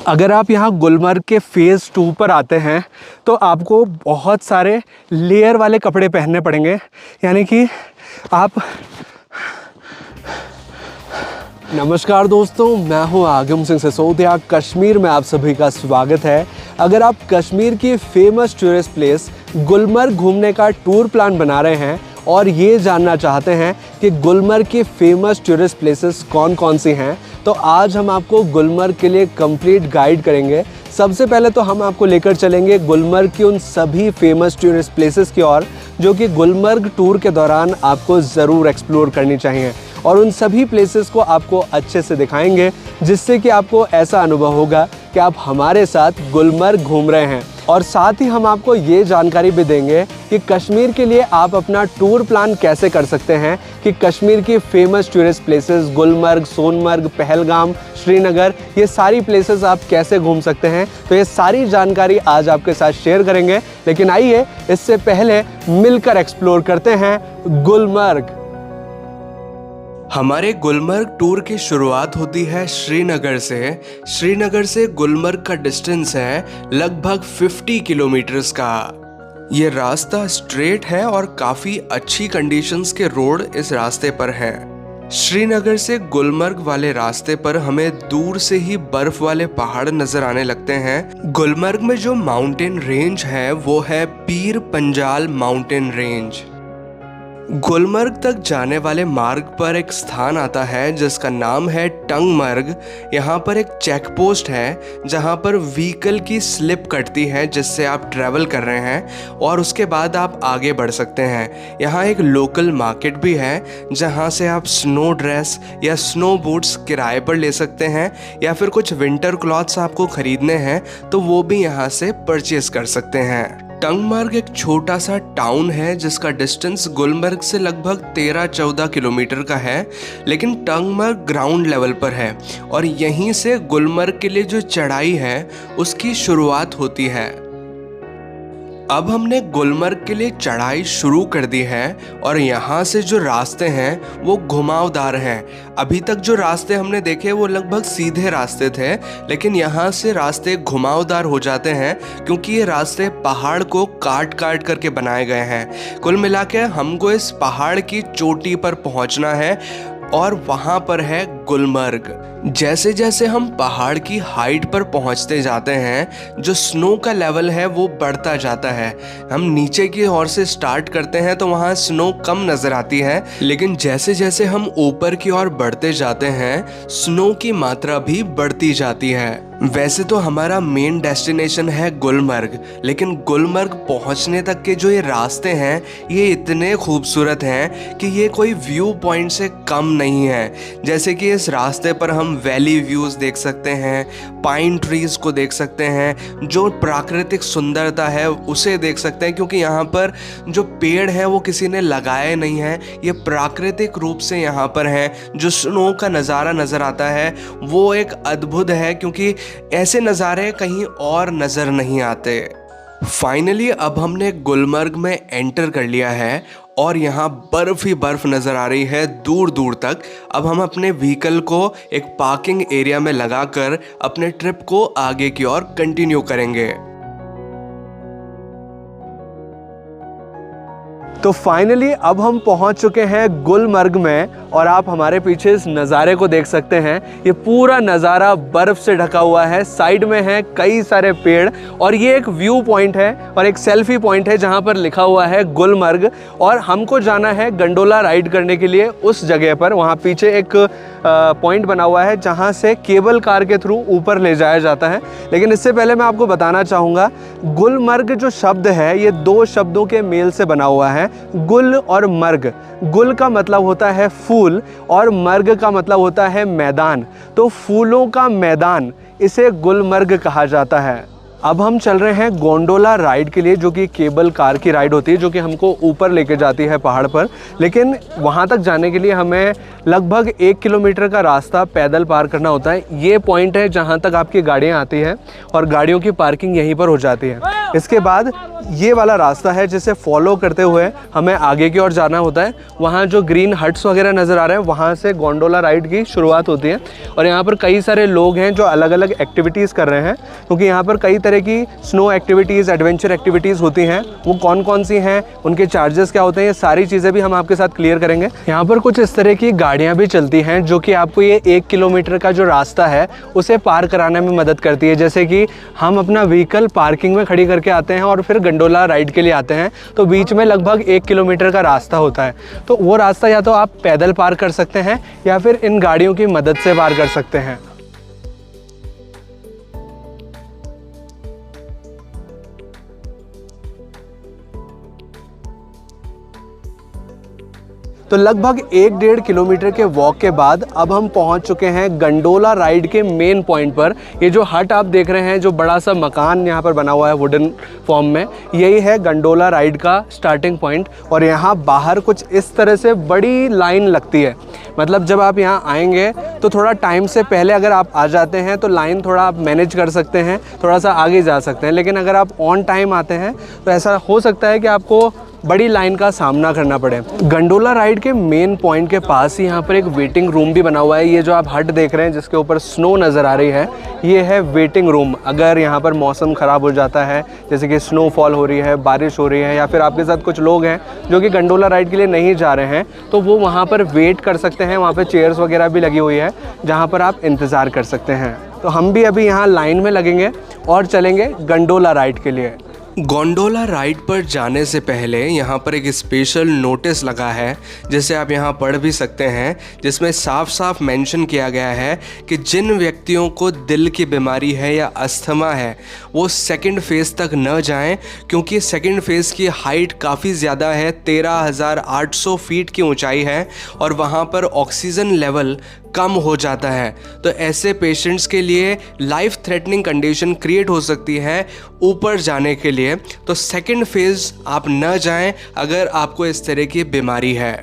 अगर आप यहाँ गुलमर्ग के फ़ेज़ 2 पर आते हैं तो आपको बहुत सारे लेयर वाले कपड़े पहनने पड़ेंगे, यानी कि आप। नमस्कार दोस्तों, मैं हूँ आगम सिंह सिसोदिया। कश्मीर में आप सभी का स्वागत है। अगर आप कश्मीर की फेमस टूरिस्ट प्लेस गुलमर्ग घूमने का टूर प्लान बना रहे हैं और ये जानना चाहते हैं कि गुलमर्ग की फ़ेमस टूरिस्ट प्लेसेस कौन कौन सी हैं, तो आज हम आपको गुलमर्ग के लिए कंप्लीट गाइड करेंगे। सबसे पहले तो हम आपको लेकर चलेंगे गुलमर्ग की उन सभी फेमस टूरिस्ट प्लेसेस की ओर जो कि गुलमर्ग टूर के दौरान आपको ज़रूर एक्सप्लोर करनी चाहिए, और उन सभी प्लेसेस को आपको अच्छे से दिखाएंगे, जिससे कि आपको ऐसा अनुभव होगा कि आप हमारे साथ गुलमर्ग घूम रहे हैं। और साथ ही हम आपको ये जानकारी भी देंगे कि कश्मीर के लिए आप अपना टूर प्लान कैसे कर सकते हैं, कि कश्मीर की famous tourist places Gulmarg, Sonmarg, Pahalgam, Srinagar, ये सारी प्लेसेस आप कैसे घूम सकते हैं। तो ये सारी जानकारी आज आपके साथ शेयर करेंगे। लेकिन आइए इससे पहले मिलकर एक्सप्लोर करते हैं गुलमर्ग। हमारे गुलमर्ग टूर की शुरुआत होती है श्रीनगर से। श्रीनगर से गुलमर्ग का डिस्टेंस है लगभग 50 किलोमीटर्स का। ये रास्ता स्ट्रेट है और काफ़ी अच्छी कंडीशंस के रोड इस रास्ते पर हैं। श्रीनगर से गुलमर्ग वाले रास्ते पर हमें दूर से ही बर्फ वाले पहाड़ नजर आने लगते हैं। गुलमर्ग में जो माउंटेन रेंज है वो है पीर पंजाल माउंटेन रेंज। गुलमर्ग तक जाने वाले मार्ग पर एक स्थान आता है जिसका नाम है टंगमर्ग। यहाँ पर एक चेक पोस्ट है जहाँ पर व्हीकल की स्लिप कटती है जिससे आप ट्रैवल कर रहे हैं, और उसके बाद आप आगे बढ़ सकते हैं। यहाँ एक लोकल मार्केट भी है जहाँ से आप स्नो ड्रेस या स्नो बूट्स किराए पर ले सकते हैं, या फिर कुछ विंटर क्लॉथ्स आपको ख़रीदने हैं तो वो भी यहाँ से परचेज कर सकते हैं। टंगमर्ग एक छोटा सा टाउन है जिसका डिस्टेंस गुलमर्ग से लगभग 13-14 किलोमीटर का है, लेकिन टंगमर्ग ग्राउंड लेवल पर है और यहीं से गुलमर्ग के लिए जो चढ़ाई है उसकी शुरुआत होती है। अब हमने गुलमर्ग के लिए चढ़ाई शुरू कर दी है और यहाँ से जो रास्ते हैं वो घुमावदार हैं। अभी तक जो रास्ते हमने देखे वो लगभग सीधे रास्ते थे, लेकिन यहाँ से रास्ते घुमावदार हो जाते हैं क्योंकि ये रास्ते पहाड़ को काट काट करके बनाए गए हैं। कुल मिला के हमको इस पहाड़ की चोटी पर पहुँचना है और वहाँ पर है गुलमर्ग। जैसे जैसे हम पहाड़ की हाइट पर पहुंचते जाते हैं, जो स्नो का लेवल है वो बढ़ता जाता है। हम नीचे की ओर से स्टार्ट करते हैं तो वहाँ स्नो कम नज़र आती है, लेकिन जैसे जैसे हम ऊपर की ओर बढ़ते जाते हैं स्नो की मात्रा भी बढ़ती जाती है। वैसे तो हमारा मेन डेस्टिनेशन है गुलमर्ग, लेकिन गुलमर्ग पहुंचने तक के जो ये रास्ते हैं ये इतने खूबसूरत हैं कि ये कोई व्यू पॉइंट से कम नहीं है। जैसे कि इस रास्ते पर हम वैली व्यूज़ देख सकते हैं, पाइन ट्रीज़ को देख सकते हैं, जो प्राकृतिक सुंदरता है उसे देख सकते हैं, क्योंकि यहाँ पर जो पेड़ हैं वो किसी ने लगाए नहीं हैं, ये प्राकृतिक रूप से यहाँ पर हैं। जो स्नो का नज़ारा नज़र आता है वो एक अद्भुत है, क्योंकि ऐसे नज़ारे कहीं और नज़र नहीं आते। फाइनली अब हमने गुलमर्ग में एंटर कर लिया है और यहाँ बर्फ़ ही बर्फ़ नज़र आ रही है दूर दूर तक। अब हम अपने व्हीकल को एक पार्किंग एरिया में लगाकर अपने ट्रिप को आगे की ओर कंटिन्यू करेंगे। तो फाइनली अब हम पहुंच चुके हैं गुलमर्ग में, और आप हमारे पीछे इस नज़ारे को देख सकते हैं। ये पूरा नज़ारा बर्फ़ से ढका हुआ है, साइड में है कई सारे पेड़, और ये एक व्यू पॉइंट है और एक सेल्फी पॉइंट है जहां पर लिखा हुआ है गुलमर्ग। और हमको जाना है गंडोला राइड करने के लिए उस जगह पर। वहाँ पीछे एक पॉइंट बना हुआ है जहाँ से केबल कार के थ्रू ऊपर ले जाया जाता है। लेकिन इससे पहले मैं आपको बताना चाहूँगा, गुलमर्ग जो शब्द है ये 2 शब्दों के मेल से बना हुआ है, गुल और मर्ग। गुल का मतलब होता है फूल और मर्ग का मतलब होता है मैदान। तो फूलों का मैदान, इसे गुलमर्ग कहा जाता है। अब हम चल रहे हैं गोंडोला राइड के लिए, जो कि केबल कार की राइड होती है जो कि हमको ऊपर लेके जाती है पहाड़ पर। लेकिन वहाँ तक जाने के लिए हमें लगभग 1 किलोमीटर का रास्ता पैदल पार करना होता है। ये पॉइंट है जहाँ तक आपकी गाड़ियाँ आती हैं और गाड़ियों की पार्किंग यहीं पर हो जाती है। इसके बाद ये वाला रास्ता है जिसे फॉलो करते हुए हमें आगे की ओर जाना होता है। वहाँ जो ग्रीन हट्स वगैरह नज़र आ रहे हैं वहाँ से गोंडोला राइड की शुरुआत होती है और यहाँ पर कई सारे लोग हैं जो अलग अलग एक्टिविटीज़ कर रहे हैं, क्योंकि यहाँ पर कई तरह की स्नो एक्टिविटीज़, एडवेंचर एक्टिविटीज़ होती हैं। वो कौन कौन सी हैं, उनके चार्जेस क्या होते हैं, ये सारी चीज़ें भी हम आपके साथ क्लियर करेंगे। यहाँ पर कुछ इस तरह की गाड़ियाँ भी चलती हैं जो कि आपको ये 1 किलोमीटर का जो रास्ता है उसे पार कराने में मदद करती है। जैसे कि हम अपना व्हीकल पार्किंग में खड़ी करके आते हैं और फिर गंडोला राइड के लिए आते हैं, तो बीच में लगभग 1 किलोमीटर का रास्ता होता है। तो वो रास्ता या तो आप पैदल पार कर सकते हैं या फिर इन गाड़ियों की मदद से पार कर सकते हैं। तो लगभग 1-1.5 किलोमीटर के वॉक के बाद अब हम पहुंच चुके हैं गंडोला राइड के मेन पॉइंट पर। ये जो हट आप देख रहे हैं, जो बड़ा सा मकान यहाँ पर बना हुआ है वुडन फॉर्म में, यही है गंडोला राइड का स्टार्टिंग पॉइंट। और यहाँ बाहर कुछ इस तरह से बड़ी लाइन लगती है। मतलब जब आप यहाँ आएंगे तो थोड़ा टाइम से पहले अगर आप आ जाते हैं तो लाइन थोड़ा आप मैनेज कर सकते हैं, थोड़ा सा आगे जा सकते हैं। लेकिन अगर आप ऑन टाइम आते हैं तो ऐसा हो सकता है कि आपको बड़ी लाइन का सामना करना पड़े। गंडोला राइड के मेन पॉइंट के पास ही यहाँ पर एक वेटिंग रूम भी बना हुआ है। ये जो आप हट देख रहे हैं जिसके ऊपर स्नो नज़र आ रही है, ये है वेटिंग रूम। अगर यहाँ पर मौसम ख़राब हो जाता है, जैसे कि स्नोफॉल हो रही है, बारिश हो रही है, या फिर आपके साथ कुछ लोग हैं जो कि गंडोला राइड के लिए नहीं जा रहे हैं, तो वो वहाँ पर वेट कर सकते हैं। वहाँ पर चेयर्स वगैरह भी लगी हुई है जहाँ पर आप इंतज़ार कर सकते हैं। तो हम भी अभी यहाँ लाइन में लगेंगे और चलेंगे गंडोला राइड के लिए। गोंडोला राइड पर जाने से पहले यहाँ पर एक स्पेशल नोटिस लगा है, जिसे आप यहाँ पढ़ भी सकते हैं, जिसमें साफ साफ मेंशन किया गया है कि जिन व्यक्तियों को दिल की बीमारी है या अस्थमा है वो सेकंड फेज़ तक न जाएं, क्योंकि सेकंड फेज़ की हाइट काफ़ी ज़्यादा है, 13,800 फीट की ऊंचाई है और वहाँ पर ऑक्सीजन लेवल कम हो जाता है। तो ऐसे पेशेंट्स के लिए लाइफ थ्रेटनिंग कंडीशन क्रिएट हो सकती है ऊपर जाने के लिए। तो सेकंड फेज़ आप न जाएं अगर आपको इस तरह की बीमारी है।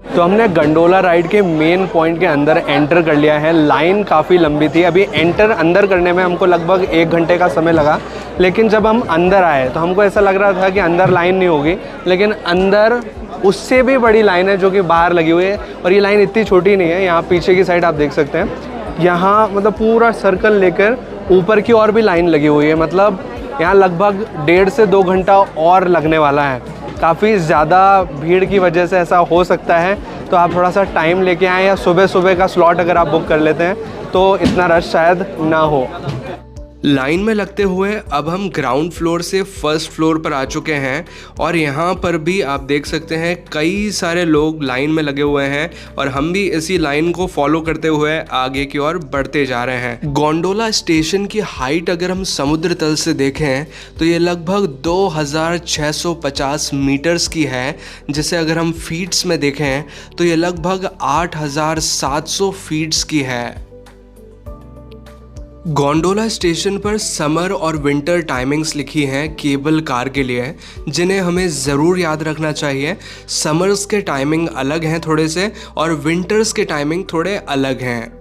तो हमने गंडोला राइड के मेन पॉइंट के अंदर एंटर कर लिया है। लाइन काफ़ी लंबी थी। अभी अंदर करने में हमको लगभग 1 घंटे का समय लगा, लेकिन जब हम अंदर आए तो हमको ऐसा लग रहा था कि अंदर लाइन नहीं होगी, लेकिन अंदर उससे भी बड़ी लाइन है जो कि बाहर लगी हुई है। और ये लाइन इतनी छोटी नहीं है। यहाँ पीछे की साइड आप देख सकते हैं, यहाँ मतलब पूरा सर्कल लेकर ऊपर की ओर भी लाइन लगी हुई है। मतलब यहाँ लगभग 1.5 से 2 घंटा और लगने वाला है। काफ़ी ज़्यादा भीड़ की वजह से ऐसा हो सकता है, तो आप थोड़ा सा टाइम लेके आएँ या सुबह सुबह का स्लॉट अगर आप बुक कर लेते हैं तो इतना रश शायद ना हो। लाइन में लगते हुए अब हम ग्राउंड फ्लोर से फर्स्ट फ्लोर पर आ चुके हैं और यहाँ पर भी आप देख सकते हैं कई सारे लोग लाइन में लगे हुए हैं और हम भी इसी लाइन को फॉलो करते हुए आगे की ओर बढ़ते जा रहे हैं। गोंडोला स्टेशन की हाइट अगर हम समुद्र तल से देखें तो ये लगभग 2650 मीटर्स की है, जिसे अगर हम फीट्स में देखें तो ये लगभग 8700 फीट्स की है। गोंडोला स्टेशन पर समर और विंटर टाइमिंग्स लिखी हैं केबल कार के लिए, जिन्हें हमें ज़रूर याद रखना चाहिए। समर्स के टाइमिंग अलग हैं थोड़े से और विंटर्स के टाइमिंग थोड़े अलग हैं।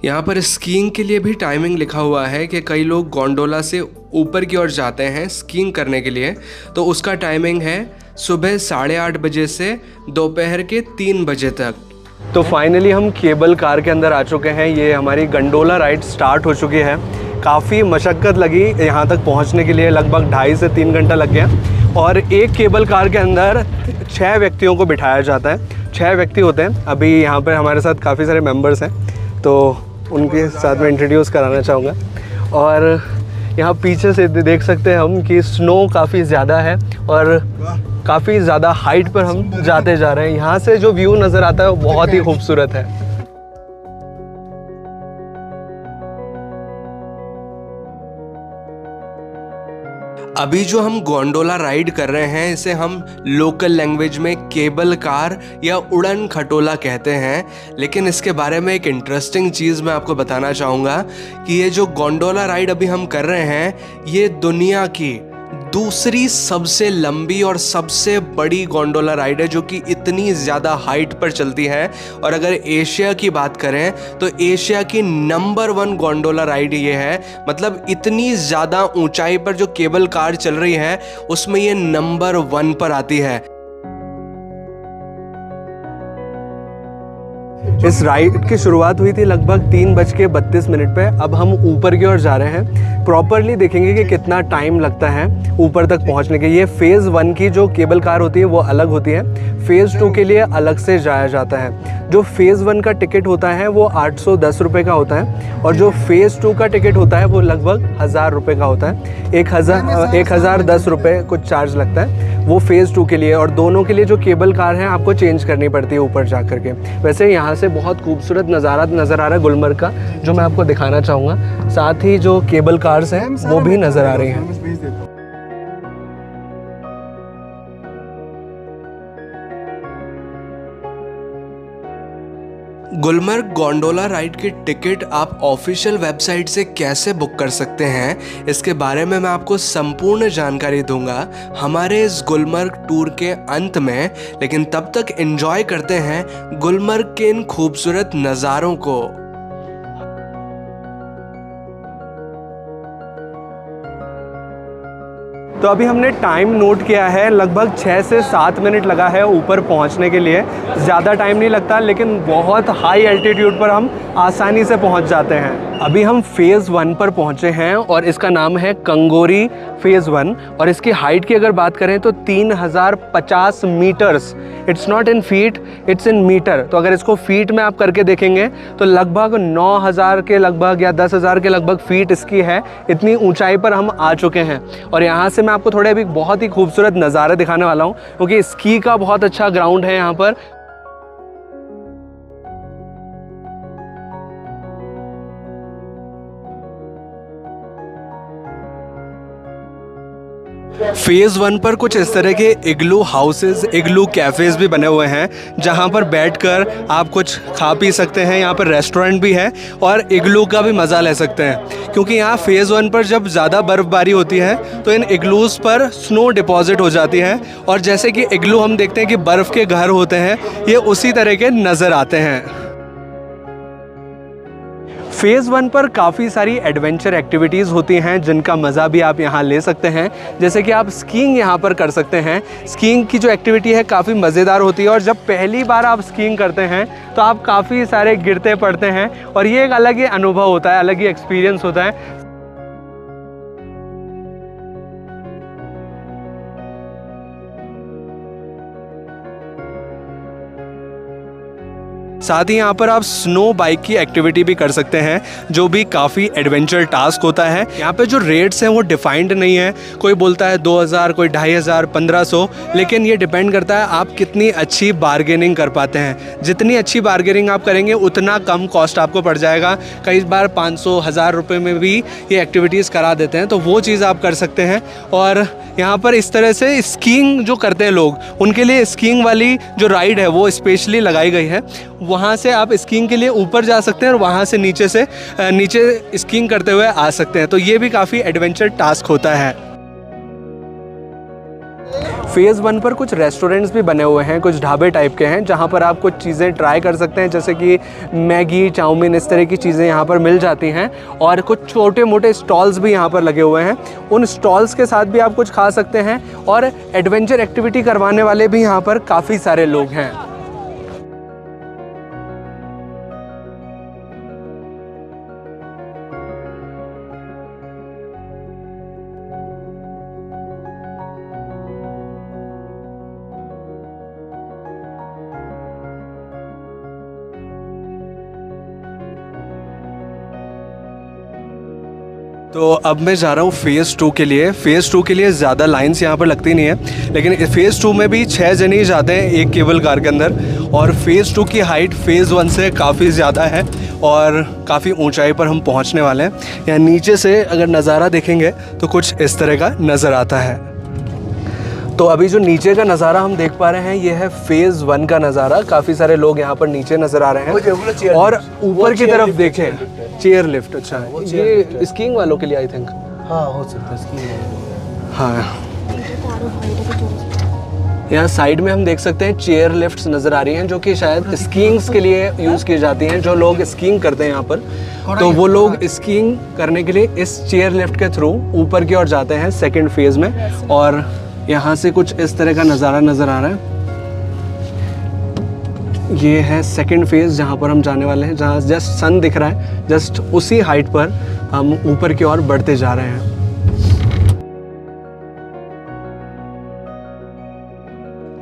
यहाँ पर स्कीइंग के लिए भी टाइमिंग लिखा हुआ है कि कई लोग गोंडोला से ऊपर की ओर जाते हैं स्कीइंग करने के लिए, तो उसका टाइमिंग है सुबह 8:30 बजे से दोपहर के 3 बजे तक। तो फाइनली हम केबल कार के अंदर आ चुके हैं। ये हमारी गंडोला राइड स्टार्ट हो चुकी है। काफ़ी मशक्क़त लगी यहाँ तक पहुँचने के लिए, लगभग 2.5 से 3 घंटा लग गया। और एक केबल कार के अंदर 6 व्यक्तियों को बिठाया जाता है। 6 व्यक्ति होते हैं। अभी यहाँ पर हमारे साथ काफ़ी सारे मेंबर्स हैं, तो उनके साथ में इंट्रोड्यूस कराना चाहूँगा। और यहाँ पीछे से देख सकते हैं हम कि स्नो काफ़ी ज़्यादा है और काफ़ी ज़्यादा हाइट पर हम जाते जा रहे हैं। यहाँ से जो व्यू नज़र आता है वो बहुत ही खूबसूरत है। अभी जो हम गोंडोला राइड कर रहे हैं इसे हम लोकल लैंग्वेज में केबल कार या उड़न खटोला कहते हैं। लेकिन इसके बारे में एक इंटरेस्टिंग चीज़ मैं आपको बताना चाहूँगा कि ये जो गोंडोला राइड अभी हम कर रहे हैं ये दुनिया की दूसरी सबसे लंबी और सबसे बड़ी गोंडोला राइड है जो कि इतनी ज़्यादा हाइट पर चलती है। और अगर एशिया की बात करें तो एशिया की नंबर 1 गोंडोला राइड ये है। मतलब इतनी ज़्यादा ऊंचाई पर जो केबल कार चल रही है उसमें ये नंबर 1 पर आती है। इस राइड की शुरुआत हुई थी लगभग 3:32 पे। अब हम ऊपर की ओर जा रहे हैं। प्रॉपरली देखेंगे कि कितना टाइम लगता है ऊपर तक पहुंचने के। ये फेज़ 1 की जो केबल कार होती है वो अलग होती है, फेज़ 2 के लिए अलग से जाया जाता है। जो फेज़ 1 का टिकट होता है वो 810 रुपये का होता है और जो फेज़ 2 का टिकट होता है वो लगभग 1000 रुपये का होता है। 1010 रुपये कुछ चार्ज लगता है वो फेज़ 2 के लिए। और दोनों के लिए जो केबल कार है आपको चेंज करनी पड़ती है ऊपर जा कर के। वैसे यहाँ से बहुत खूबसूरत नज़ारा नज़र आ रहा है गुलमर्ग का, जो मैं आपको दिखाना चाहूँगा। साथ ही जो केबल कार्स हैं वो भी नज़र आ रही हैं। गुलमर्ग गोंडोला राइड की टिकट आप ऑफिशियल वेबसाइट से कैसे बुक कर सकते हैं, इसके बारे में मैं आपको संपूर्ण जानकारी दूंगा हमारे इस गुलमर्ग टूर के अंत में। लेकिन तब तक एंजॉय करते हैं गुलमर्ग के इन खूबसूरत नज़ारों को। तो अभी हमने टाइम नोट किया है, लगभग 6 से 7 मिनट लगा है ऊपर पहुंचने के लिए। ज़्यादा टाइम नहीं लगता, लेकिन बहुत हाई एल्टीट्यूड पर हम आसानी से पहुंच जाते हैं। अभी हम फेज़ 1 पर पहुंचे हैं और इसका नाम है कंगोरी फेज़ 1। और इसकी हाइट की अगर बात करें तो 3050 metres. It's not in feet, it's in metre. तो अगर इसको फीट में आप करके देखेंगे तो लगभग 9000 के लगभग या 10,000 के लगभग फीट इसकी है। इतनी ऊंचाई पर हम आ चुके हैं। और यहाँ से मैं आपको थोड़े अभी बहुत ही खूबसूरत नज़ारे दिखाने वाला हूँ, क्योंकि स्की का बहुत अच्छा ग्राउंड है यहाँ पर। फेज़ 1 पर कुछ इस तरह के इग्लू हाउसेस, इग्लू कैफ़ेज़ भी बने हुए हैं जहां पर बैठकर आप कुछ खा पी सकते हैं। यहाँ पर रेस्टोरेंट भी है और इग्लू का भी मज़ा ले सकते हैं, क्योंकि यहाँ फेज़ 1 पर जब ज़्यादा बर्फ़बारी होती है तो इन इग्लूज़ पर स्नो डिपॉजिट हो जाती है। और जैसे कि इग्लू हम देखते हैं कि बर्फ़ के घर होते हैं, ये उसी तरह के नज़र आते हैं। फेज़ 1 पर काफ़ी सारी एडवेंचर एक्टिविटीज़ होती हैं जिनका मज़ा भी आप यहाँ ले सकते हैं। जैसे कि आप स्कीइंग यहाँ पर कर सकते हैं। स्कीइंग की जो एक्टिविटी है काफ़ी मज़ेदार होती है और जब पहली बार आप स्कीइंग करते हैं तो आप काफ़ी सारे गिरते पड़ते हैं और ये एक अलग ही अनुभव होता है, अलग ही एक्सपीरियंस होता है। साथ ही यहाँ पर आप स्नो बाइक की एक्टिविटी भी कर सकते हैं, जो भी काफ़ी एडवेंचर टास्क होता है। यहाँ पे जो रेट्स हैं वो डिफाइंड नहीं है, कोई बोलता है 2000, कोई 2500, 1500, लेकिन ये डिपेंड करता है आप कितनी अच्छी बार्गेनिंग कर पाते हैं। जितनी अच्छी बार्गेनिंग आप करेंगे उतना कम कॉस्ट आपको पड़ जाएगा। कई बार 500, 1000 रुपये में भी ये एक्टिविटीज़ करा देते हैं, तो वो चीज़ आप कर सकते हैं। और यहाँ पर इस तरह से स्कीइंग जो करते हैं लोग, उनके लिए स्कीइंग वाली जो राइड है वो स्पेशली लगाई गई है। वहाँ से आप स्कीइंग के लिए ऊपर जा सकते हैं और वहाँ से नीचे स्कीइंग करते हुए आ सकते हैं। तो ये भी काफ़ी एडवेंचर टास्क होता है। फेज़ 1 पर कुछ रेस्टोरेंट्स भी बने हुए हैं, कुछ ढाबे टाइप के हैं, जहाँ पर आप कुछ चीज़ें ट्राई कर सकते हैं, जैसे कि मैगी, चाउमीन, इस तरह की चीज़ें यहाँ पर मिल जाती हैं। और कुछ छोटे मोटे स्टॉल्स भी यहाँ पर लगे हुए हैं, उन स्टॉल्स के साथ भी आप कुछ खा सकते हैं। और एडवेंचर एक्टिविटी करवाने वाले भी यहाँ पर काफ़ी सारे लोग हैं। तो अब मैं जा रहा हूँ फेज़ 2 के लिए। फेज़ 2 के लिए ज़्यादा लाइन्स यहाँ पर लगती नहीं है, लेकिन फेज़ 2 में भी 6 जने ही जाते हैं एक केबल कार के अंदर। और फेज़ 2 की हाइट फेज़ 1 से काफ़ी ज़्यादा है और काफ़ी ऊंचाई पर हम पहुँचने वाले हैं। यहाँ नीचे से अगर नज़ारा देखेंगे तो कुछ इस तरह का नज़र आता है। तो अभी जो नीचे का नज़ारा हम देख पा रहे हैं ये है फेज़ 1 का नज़ारा। काफ़ी सारे लोग यहाँ पर नीचे नज़र आ रहे हैं। और ऊपर की तरफ देखें, चेयर लिफ्ट। अच्छा, ये स्कीइंग वालों के लिए आई थिंक। हाँ, हो सकता है स्कीइंग। हाँ, यहाँ साइड में हम देख सकते हैं चेयर लिफ्ट्स नज़र आ रही हैं, जो कि शायद स्कीइंग्स के लिए यूज़ की जाती हैं। जो लोग स्कीइंग करते हैं यहाँ पर, तो वो लोग स्कीइंग करने के लिए इस चेयर लिफ्ट के थ्रू ऊपर की ओर जाते हैं सेकंड फेज़ में। और यहाँ से कुछ इस तरह का नज़ारा नज़र आ रहा है। ये है सेकंड फेज़ जहाँ पर हम जाने वाले हैं, जहाँ जस्ट सन दिख रहा है, जस्ट उसी हाइट पर हम ऊपर की ओर बढ़ते जा रहे हैं।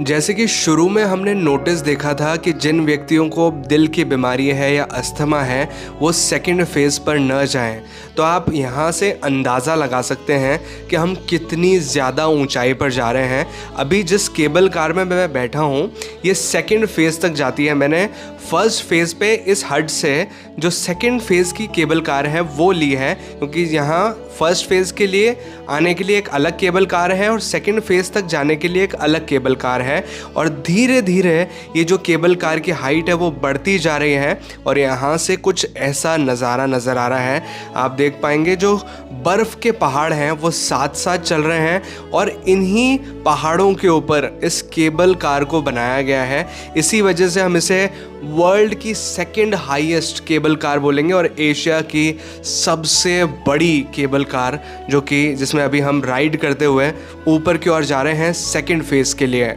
जैसे कि शुरू में हमने नोटिस देखा था कि जिन व्यक्तियों को दिल की बीमारी है या अस्थमा है वो सेकंड फेज़ पर न जाएं, तो आप यहाँ से अंदाज़ा लगा सकते हैं कि हम कितनी ज़्यादा ऊंचाई पर जा रहे हैं। अभी जिस केबल कार में मैं बैठा हूँ ये सेकंड फेज़ तक जाती है। मैंने फर्स्ट फेज़ पे इस हट से जो सेकंड फेज़ की केबल कार है वो ली है, क्योंकि यहाँ फर्स्ट फेज़ के लिए आने के लिए एक अलग केबल कार है और सेकंड फेज़ तक जाने के लिए एक अलग केबल कार है। और धीरे धीरे ये जो केबल कार की हाइट है वो बढ़ती जा रही है और यहाँ से कुछ ऐसा नज़ारा नज़र आ रहा है। आप देख पाएंगे जो बर्फ़ के पहाड़ हैं वो साथ साथ चल रहे हैं और इन्हीं पहाड़ों के ऊपर इस केबल कार को बनाया गया है। इसी वजह से हम इसे वर्ल्ड की सेकंड हाईएस्ट केबल कार बोलेंगे और एशिया की सबसे बड़ी केबल कार, जो कि जिसमें अभी हम राइड करते हुए ऊपर की ओर जा रहे हैं सेकंड फेज़ के लिए।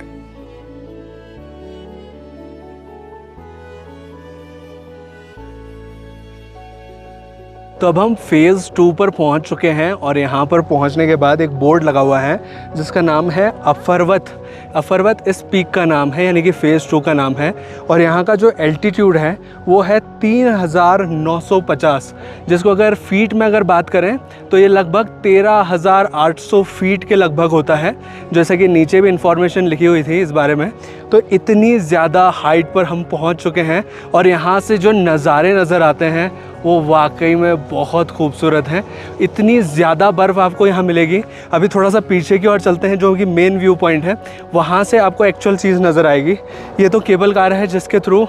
तो अब हम फेज़ 2 पर पहुंच चुके हैं और यहाँ पर पहुंचने के बाद एक बोर्ड लगा हुआ है जिसका नाम है अफरवत। अफरवत इस पीक का नाम है, यानी कि फ़ेज़ 2 का नाम है। और यहाँ का जो एल्टीट्यूड है वो है 3950, जिसको अगर फीट में अगर बात करें तो ये लगभग 13,800 फीट के लगभग होता है, जैसे कि नीचे भी इंफॉर्मेशन लिखी हुई थी इस बारे में। तो इतनी ज़्यादा हाइट पर हम पहुँच चुके हैं और यहाँ से जो नज़ारे नज़र आते हैं वो वाकई में बहुत खूबसूरत हैं। इतनी ज़्यादा बर्फ़ आपको यहाँ मिलेगी। अभी थोड़ा सा पीछे की ओर चलते हैं, जो कि मेन व्यू पॉइंट है, वहाँ से आपको एक्चुअल चीज़ नज़र आएगी। ये तो केबल कार है जिसके थ्रू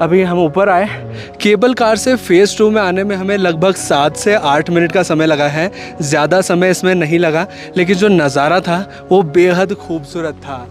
अभी हम ऊपर आए। केबल कार से फ़ेज़ 2 में आने में हमें लगभग 7 से 8 मिनट का समय लगा है। ज़्यादा समय इसमें नहीं लगा, लेकिन जो नज़ारा था वो बेहद खूबसूरत था।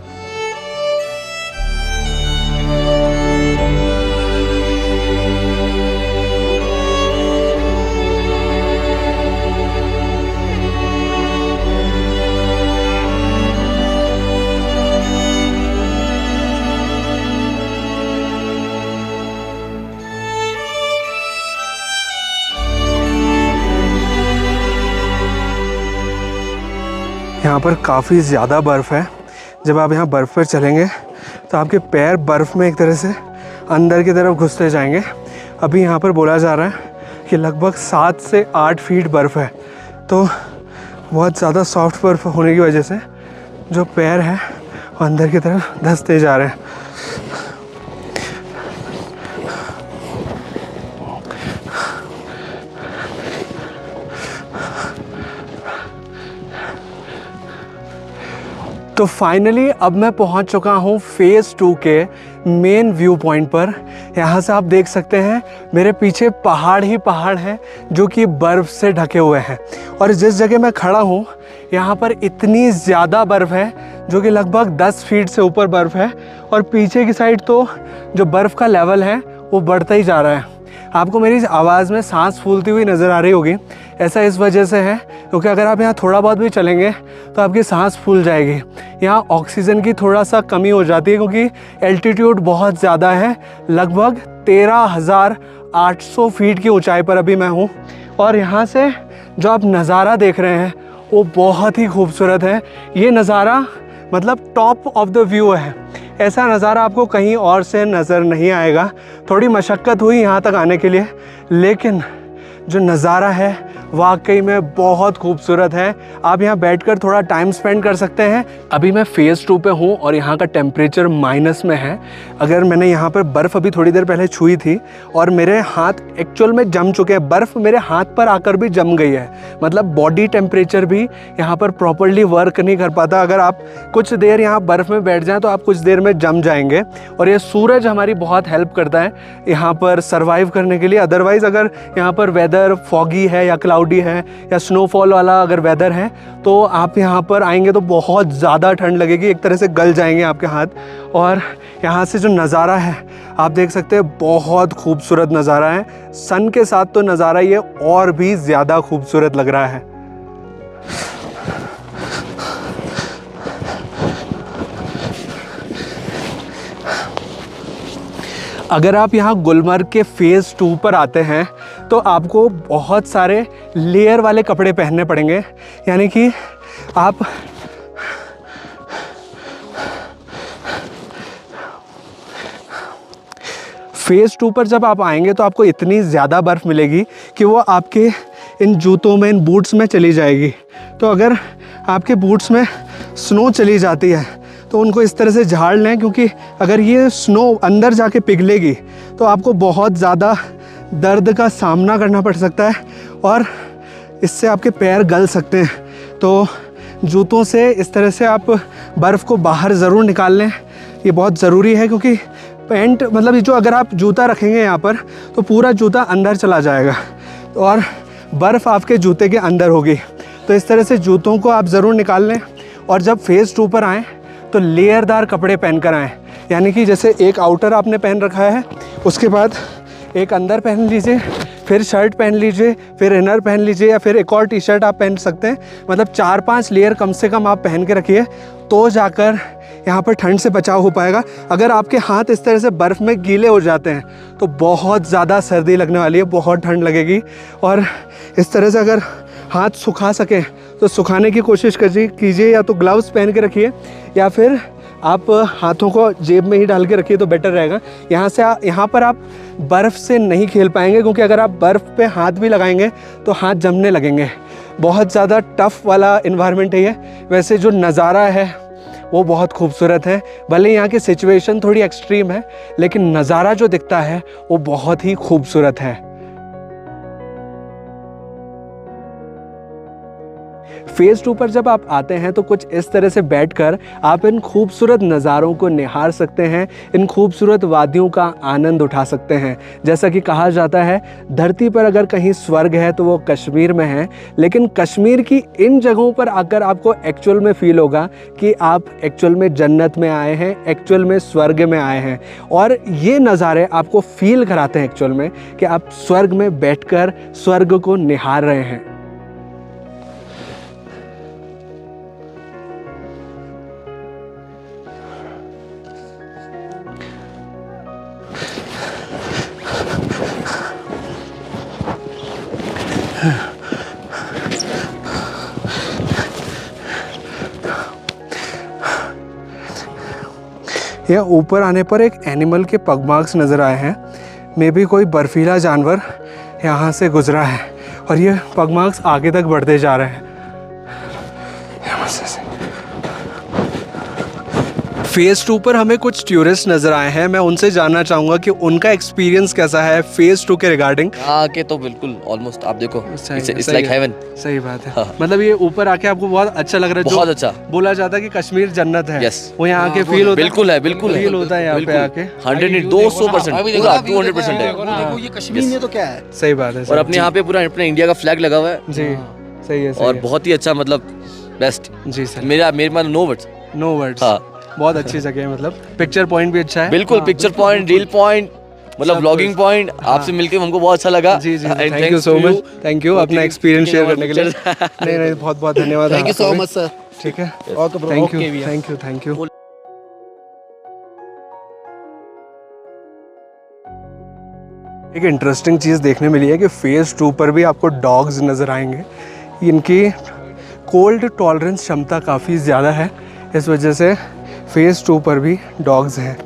यहाँ पर काफ़ी ज़्यादा बर्फ़ है। जब आप यहाँ बर्फ़ पर चलेंगे तो आपके पैर बर्फ़ में एक तरह से अंदर की तरफ घुसते जाएंगे। अभी यहाँ पर बोला जा रहा है कि लगभग 7 से 8 फीट बर्फ़ है, तो बहुत ज़्यादा सॉफ्ट बर्फ़ होने की वजह से जो पैर हैं वो अंदर की तरफ धंसते जा रहे हैं। तो फाइनली अब मैं पहुंच चुका हूं फ़ेज़ 2 के मेन व्यू पॉइंट पर। यहाँ से आप देख सकते हैं मेरे पीछे पहाड़ ही पहाड़ हैं जो कि बर्फ़ से ढके हुए हैं। और जिस जगह मैं खड़ा हूँ यहाँ पर इतनी ज़्यादा बर्फ़ है, जो कि लगभग 10 फीट से ऊपर बर्फ़ है। और पीछे की साइड तो जो बर्फ़ का लेवल है वो बढ़ता ही जा रहा है। आपको मेरी आवाज़ में सांस फूलती हुई नज़र आ रही होगी। ऐसा इस वजह से है क्योंकि अगर आप यहाँ थोड़ा बहुत भी चलेंगे तो आपकी सांस फूल जाएगी। यहाँ ऑक्सीजन की थोड़ा सा कमी हो जाती है क्योंकि एल्टीट्यूड बहुत ज़्यादा है। लगभग 13,800 फीट की ऊंचाई पर अभी मैं हूँ और यहाँ से जो आप नज़ारा देख रहे हैं वो बहुत ही खूबसूरत है। ये नज़ारा मतलब टॉप ऑफ द व्यू है। ऐसा नज़ारा आपको कहीं और से नज़र नहीं आएगा। थोड़ी मशक्क़त हुई यहाँ तक आने के लिए, लेकिन जो नज़ारा है वाकई में बहुत खूबसूरत है। आप यहाँ बैठकर थोड़ा टाइम स्पेंड कर सकते हैं। अभी मैं फ़ेज़ 2 पे हूँ और यहाँ का टेम्परेचर माइनस में है। अगर मैंने यहाँ पर बर्फ़ अभी थोड़ी देर पहले छुई थी और मेरे हाथ एक्चुअल में जम चुके हैं। बर्फ़ मेरे हाथ पर आकर भी जम गई है, मतलब बॉडी टेम्परेचर भी यहाँ पर प्रॉपरली वर्क नहीं कर पाता। अगर आप कुछ देर यहाँ बर्फ़ में बैठ जाएँ तो आप कुछ देर में जम जाएंगे। और ये सूरज हमारी बहुत हेल्प करता है यहाँ पर सर्वाइव करने के लिए। अदरवाइज़ अगर यहाँ पर वेदर फॉगी है या क्लाउडी है या स्नोफॉल वाला अगर वेदर है तो आप यहाँ पर आएंगे तो बहुत ज़्यादा ठंड लगेगी, एक तरह से गल जाएंगे आपके हाथ। और यहाँ से जो नज़ारा है आप देख सकते हैं, बहुत खूबसूरत नज़ारा है। सन के साथ तो नज़ारा ये और भी ज़्यादा खूबसूरत लग रहा है। अगर आप यहाँ गुलमर्ग के फ़ेज़ 2 पर आते हैं तो आपको बहुत सारे लेयर वाले कपड़े पहनने पड़ेंगे, यानी कि आप फ़ेज़ 2 पर जब आप आएंगे तो आपको इतनी ज़्यादा बर्फ़ मिलेगी कि वो आपके इन जूतों में, इन बूट्स में चली जाएगी। तो अगर आपके बूट्स में स्नो चली जाती है तो उनको इस तरह से झाड़ लें, क्योंकि अगर ये स्नो अंदर जाके पिघलेगी तो आपको बहुत ज़्यादा दर्द का सामना करना पड़ सकता है और इससे आपके पैर गल सकते हैं। तो जूतों से इस तरह से आप बर्फ़ को बाहर ज़रूर निकाल लें, ये बहुत ज़रूरी है, क्योंकि पैंट मतलब ये जो अगर आप जूता रखेंगे यहाँ पर तो पूरा जूता अंदर चला जाएगा और बर्फ़ आपके जूते के अंदर होगी। तो इस तरह से जूतों को आप ज़रूर निकाल लें। और जब फ़ेज़ 2 पर आएँ तो लेयरदार कपड़े पहन कर आएँ, यानी कि जैसे एक आउटर आपने पहन रखा है, उसके बाद एक अंदर पहन लीजिए, फिर शर्ट पहन लीजिए, फिर इनर पहन लीजिए, या फिर एक और टी शर्ट आप पहन सकते हैं। मतलब 4-5 लेयर कम से कम आप पहन के रखिए, तो जाकर यहाँ पर ठंड से बचाव हो पाएगा। अगर आपके हाथ इस तरह से बर्फ़ में गीले हो जाते हैं तो बहुत ज़्यादा सर्दी लगने वाली है, बहुत ठंड लगेगी। और इस तरह से अगर हाथ सुखा सकें तो सुखाने की कोशिश कीजिए, या तो ग्लव्स पहन के रखिए या फिर आप हाथों को जेब में ही डाल के रखिए तो बेटर रहेगा। यहाँ पर आप बर्फ़ से नहीं खेल पाएंगे, क्योंकि अगर आप बर्फ़ पे हाथ भी लगाएंगे तो हाथ जमने लगेंगे। बहुत ज़्यादा टफ़ वाला इन्वायरमेंट है ये। वैसे जो नज़ारा है वो बहुत खूबसूरत है, भले यहाँ की सिचुएशन थोड़ी एक्सट्रीम है, लेकिन नज़ारा जो दिखता है वो बहुत ही खूबसूरत है। फ़ेज़ 2 पर जब आप आते हैं तो कुछ इस तरह से बैठकर आप इन खूबसूरत नज़ारों को निहार सकते हैं, इन खूबसूरत वादियों का आनंद उठा सकते हैं। जैसा कि कहा जाता है, धरती पर अगर कहीं स्वर्ग है तो वो कश्मीर में है, लेकिन कश्मीर की इन जगहों पर आकर आपको एक्चुअल में फ़ील होगा कि आप एक्चुअल में जन्नत में आए हैं, एक्चुअल में स्वर्ग में आए हैं। और ये नज़ारे आपको फ़ील कराते हैं एक्चुअल में कि आप स्वर्ग में बैठकर स्वर्ग को निहार रहे हैं। यह ऊपर आने पर एक एनिमल के पग मार्क्स नज़र आए हैं। मे बी कोई बर्फीला जानवर यहाँ से गुजरा है और ये पग मार्क्स आगे तक बढ़ते जा रहे हैं। फ़ेज़ 2 पर हमें कुछ टूरिस्ट नज़र आए हैं, मैं उनसे जानना चाहूँगा कि उनका एक्सपीरियंस कैसा है फ़ेज़ 2 के रिगार्डिंग। आके तो बिल्कुल ऑलमोस्ट आप देखो, इट्स लाइक हेवन। सही बात है। हाँ। मतलब ये ऊपर आके आपको बहुत अच्छा लग रहा है। बहुत अच्छा। बोला जाता है कि कश्मीर जन्नत है। यस। वो यहाँ आके फील होता है। बिल्कुल है, बिल्कुल फील होता है यहाँ पे आके। 200% पूरा 200% है। देखो ये कश्मीर में तो क्या है। सही बात है। और अपने यहाँ पे पूरा अपने इंडिया का फ्लैग लगा हुआ है जी। सही है। और बहुत ही अच्छा, मतलब बेस्ट। जी सर। मेरे मन नो वर्ड्स। No words. हाँ, बहुत अच्छी जगह है। मतलब पिक्चर पॉइंट भी अच्छा है। बिल्कुल, पिक्चर पॉइंट, रील पॉइंट, मतलब व्लॉगिंग पॉइंट। आपसे मिलके हमको बहुत अच्छा लगा। जी जी, thank you so much. Thank you अपना एक्सपीरियंस शेयर करने के लिए। नहीं नहीं, बहुत बहुत धन्यवाद। Thank you so much sir. ठीक है, okay bro. Thank you thank you thank you. एक इंटरेस्टिंग चीज़ देखने मिली है कि फ़ेज़ 2 पर भी आपको डॉग्स नज़र आएंगे। इनकी कोल्ड टॉलरेंस क्षमता काफ़ी ज़्यादा है, इस वजह से फ़ेज़ 2 पर भी डॉग्स हैं।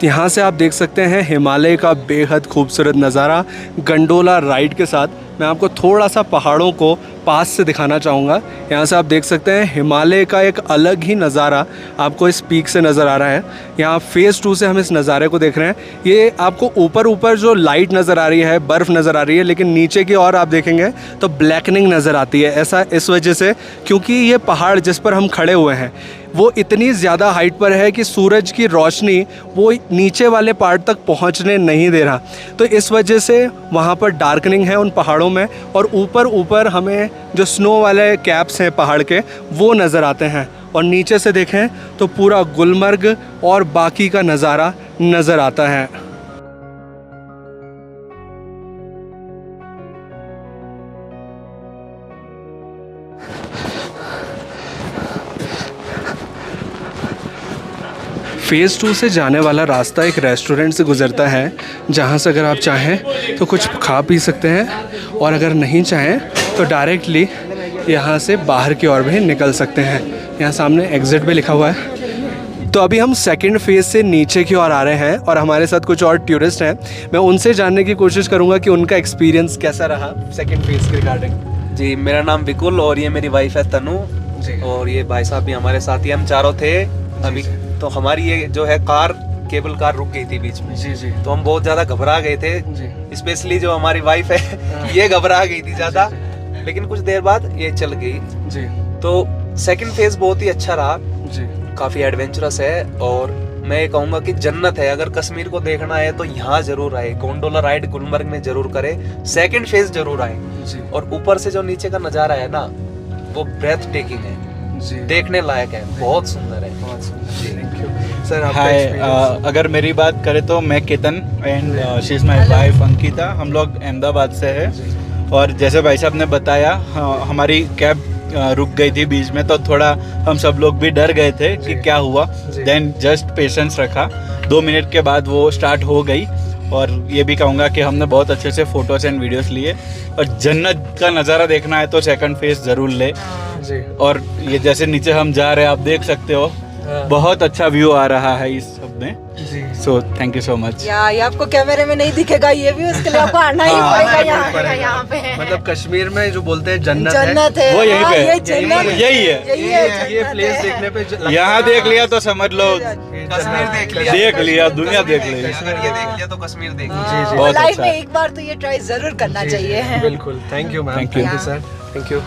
यहाँ से आप देख सकते हैं हिमालय का बेहद खूबसूरत नज़ारा गंडोला राइड के साथ। मैं आपको थोड़ा सा पहाड़ों को पास से दिखाना चाहूँगा। यहाँ से आप देख सकते हैं हिमालय का एक अलग ही नज़ारा आपको इस पीक से नज़र आ रहा है। यहाँ फ़ेज़ 2 से हम इस नज़ारे को देख रहे हैं। ये आपको ऊपर ऊपर जो लाइट नज़र आ रही है, बर्फ़ नज़र आ रही है, लेकिन नीचे की ओर आप देखेंगे तो ब्लैकनिंग नज़र आती है। ऐसा इस वजह से क्योंकि ये पहाड़ जिस पर हम खड़े हुए हैं वो इतनी ज़्यादा हाइट पर है कि सूरज की रोशनी वो नीचे वाले पार्ट तक पहुंचने नहीं दे रहा। तो इस वजह से वहाँ पर डार्कनिंग है उन पहाड़ों में, और ऊपर हमें जो स्नो वाले कैप्स हैं पहाड़ के वो नज़र आते हैं, और नीचे से देखें तो पूरा गुलमर्ग और बाकी का नज़ारा नज़र आता है। फ़ेज़ 2 से जाने वाला रास्ता एक रेस्टोरेंट से गुज़रता है, जहाँ से अगर आप चाहें तो कुछ खा पी सकते हैं, और अगर नहीं चाहें तो डायरेक्टली यहाँ से बाहर की ओर भी निकल सकते हैं। यहाँ सामने एग्ज़िट भी लिखा हुआ है। तो अभी हम सेकंड फेज़ से नीचे की ओर आ रहे हैं, और हमारे साथ कुछ और टूरिस्ट हैं। मैं उनसे जानने की कोशिश करूँगा कि उनका एक्सपीरियंस कैसा रहा सेकंड फेज़ के रिगार्डिंग। जी, मेरा नाम विकुल और ये मेरी वाइफ है तनु जी। और ये भाई साहब भी हमारे साथ ही, हम चारों थे अभी। तो हमारी ये जो है कार, केबल कार रुक गई थी बीच में। जी जी तो हम बहुत ज्यादा घबरा गए थे, जी। स्पेशली जो हमारी वाइफ है ये घबरा गई थी ज्यादा, लेकिन कुछ देर बाद ये चल गई। जी तो सेकंड फेज बहुत ही अच्छा रहा, जी काफी एडवेंचरस है, और मैं ये कहूंगा कि जन्नत है। अगर कश्मीर को देखना है तो यहाँ जरूर आए, गोंडोला राइड गुलमर्ग में जरूर करे, सेकंड फेज जरूर आए। जी और ऊपर से जो नीचे का नजारा है ना, वो ब्रेथ टेकिंग है, जी। देखने लायक है, बहुत सुंदर है। बहुत सुंदर, थैंक यू सर। आपका हाय, experience? अगर मेरी बात करें तो मैं Ketan and she is my wife Ankita. हम लोग अहमदाबाद से हैं, और जैसे भाई साहब ने बताया हमारी कैब रुक गई थी बीच में, तो थोड़ा हम सब लोग भी डर गए थे कि क्या हुआ। देन जस्ट पेशेंस रखा, 2 मिनट के बाद वो स्टार्ट हो गई। और ये भी कहूँगा कि हमने बहुत अच्छे से फ़ोटोज़ एंड वीडियोस लिए, और जन्नत का नज़ारा देखना है तो सेकंड फेज ज़रूर ले। जी। और ये जैसे नीचे हम जा रहे हैं, आप देख सकते हो, बहुत अच्छा व्यू आ रहा है इस सब में। जी। So thank you so much. या ये आपको कैमरे में नहीं दिखेगा ये भी, उसके लिए आपको आना ही पड़ेगा यहाँ पे। मतलब कश्मीर में जो बोलते हैं जन्नत जन्नत है, वो यहीं हाँ, पे है। ये जन्नत यही है। ये प्लेस देखने पे यहाँ देख लिया तो समझ लो कश्मीर देख लिया, देख लिया, दुनिया देख ली। अगर ये देख लिया तो कश्मीर देख लिया। जी जी बहुत लाइफ अच्छा में है। एक बार तो ये ट्राई जरूर करना चाहिए। बिल्कुल, thank you ma'am. Thank you. Sir, thank you.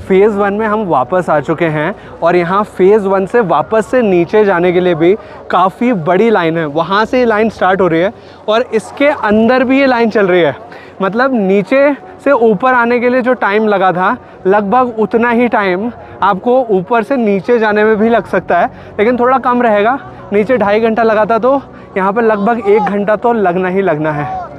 Phase 1 में हम वापस आ चुके हैं, और यहाँ फेज़ 1 से वापस से नीचे जाने के लिए भी काफ़ी बड़ी लाइन है। वहाँ से ये लाइन स्टार्ट हो रही है, और इसके अंदर भी ये लाइन चल रही है। मतलब नीचे से ऊपर आने के लिए जो टाइम लगा था, लगभग उतना ही टाइम आपको ऊपर से नीचे जाने में भी लग सकता है, लेकिन थोड़ा कम रहेगा। नीचे 2.5 घंटा लगा था, तो यहाँ पर लगभग 1 घंटा तो लगना ही लगना है।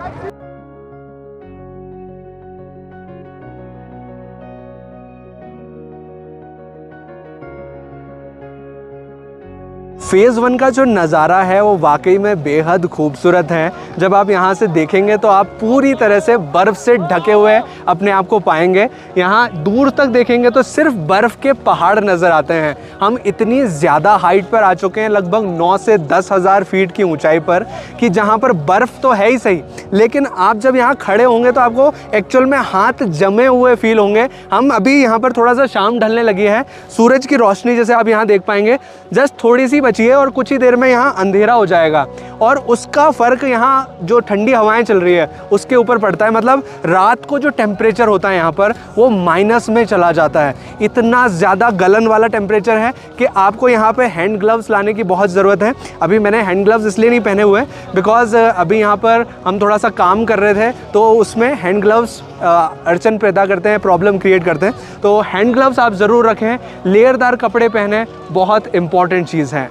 फेज़ 1 का जो नज़ारा है वो वाकई में बेहद खूबसूरत है। जब आप यहाँ से देखेंगे तो आप पूरी तरह से बर्फ़ से ढके हुए अपने आप को पाएंगे। यहाँ दूर तक देखेंगे तो सिर्फ बर्फ़ के पहाड़ नज़र आते हैं। हम इतनी ज़्यादा हाइट पर आ चुके हैं, लगभग 9 से 10 हज़ार फीट की ऊंचाई पर, कि जहाँ पर बर्फ़ तो है ही सही, लेकिन आप जब यहाँ खड़े होंगे तो आपको एक्चुअल में हाथ जमे हुए फील होंगे। हम अभी यहाँ पर थोड़ा सा शाम ढलने लगी है, सूरज की रोशनी जैसे आप यहाँ देख पाएंगे जस्ट थोड़ी सी बची है, और कुछ ही देर में यहाँ अंधेरा हो जाएगा। और उसका फ़र्क यहाँ जो ठंडी हवाएं चल रही है उसके ऊपर पड़ता है। मतलब रात को जो टेम्परेचर होता है यहाँ पर वो माइनस में चला जाता है। इतना ज़्यादा गलन वाला टेम्परेचर है कि आपको यहाँ पे हैंड ग्लव्स लाने की बहुत ज़रूरत है। अभी मैंने हैंड ग्लव्स इसलिए नहीं पहने हुए बिकॉज़ अभी यहाँ पर हम थोड़ा सा काम कर रहे थे, तो उसमें हैंड ग्लव्स अड़चन पैदा करते हैं, प्रॉब्लम क्रिएट करते हैं। तो हैंड ग्लव्स आप ज़रूर रखें, लेयरदार कपड़े पहने, बहुत इंपॉर्टेंट चीज़ है।